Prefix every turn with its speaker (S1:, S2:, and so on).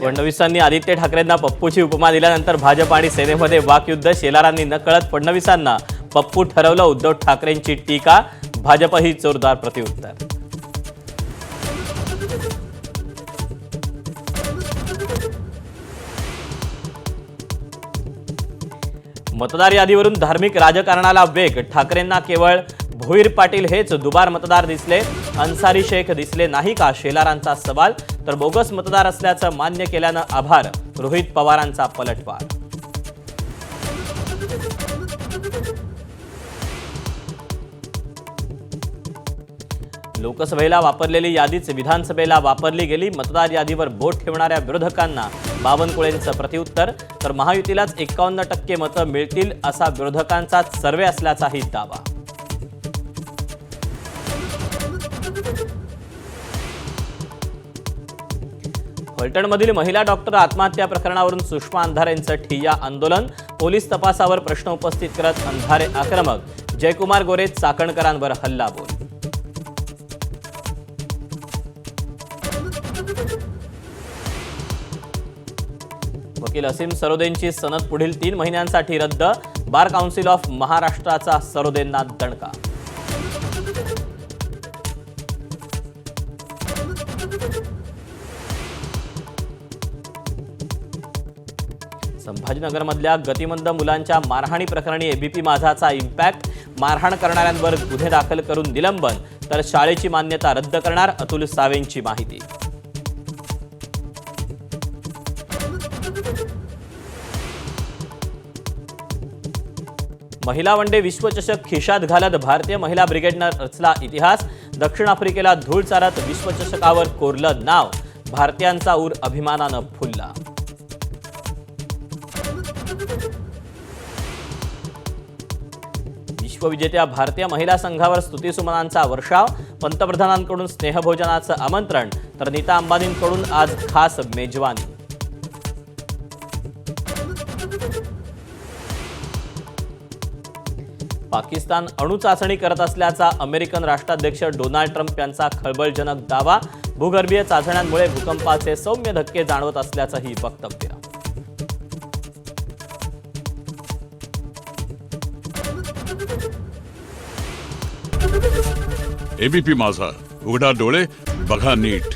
S1: फडणवीसांनी आदित्य ठाकरेंना पप्पूची उपमा दिल्यानंतर भाजप आणि सेनेमध्ये वाकयुद्ध. शेलारांनी नकळत फडणवीसांना पप्पू ठरवलं. उद्धव ठाकरेंची टीका. भाजपही जोरदार प्रत्युत्तर. मतदार यादीवरून धार्मिक राजकारणाला वेग. ठाकरेंना केवळ भोईर पाटील हेच दुबार मतदार दिसले. अन्सारी शेख दिसले नाही का, शेलारांचा सवाल. तर बोगस मतदार असल्याचं मान्य केल्यानं आभार. रोहित पवारांचा पलटवार. लोकसभेला वापरलेली यादीच विधानसभेला वापरली गेली. मतदार यादीवर बोट ठेवणाऱ्या विरोधकांना बावनकुळेंचं प्रत्युत्तर. तर महायुतीलाच 51% मतं मिळतील असा विरोधकांचा सर्वे असल्याचाही दावा. फलटणमधील महिला डॉक्टर आत्महत्या प्रकरणावरून सुषमा अंधारेंचं ठिय्या आंदोलन. पोलीस तपासावर प्रश्न उपस्थित करत अंधारे आक्रमक. जयकुमार गोरे चाकणकरांवर हल्लाबोल. वकील असीम सरोदेंची सनद पुढील 3 महिन्यांसाठी रद्द. बार काउन्सिल ऑफ महाराष्ट्राचा सरोदेंना दणका. संभाजीनगरमधल्या गतिमंद मुलांच्या मारहाणी प्रकरणी एबीपी माझाचा इम्पॅक्ट. मारहाण करणाऱ्यांवर गुन्हे दाखल करून निलंबन. तर शाळेची मान्यता रद्द करणार. अतुल सावेंची माहिती. महिला वनडे विश्वचषक खिशात घालत भारतीय महिला ब्रिगेडनं रचला इतिहास. दक्षिण आफ्रिकेला धूळ चारत विश्वचषकावर कोरलं नाव. भारतीयांचा ऊर अभिमानानं फुलला. विश्वविजेत्या भारतीय महिला संघावर स्तुतिसुमनांचा वर्षाव. पंतप्रधानांकडून स्नेहभोजनाचं आमंत्रण. तर नीता अंबानींकडून आज खास मेजवानी. पाकिस्तान अणुचाचणी करत असल्याचा अमेरिकन राष्ट्राध्यक्ष डोनाल्ड ट्रम्प यांचा खळबळजनक दावा. भूगर्भीय चाचण्यांमुळे भूकंपाचे सौम्य धक्के जाणवत असल्याचंही वक्तव्य.
S2: एबीपी माझा, उघडा डोळे बघा नीट.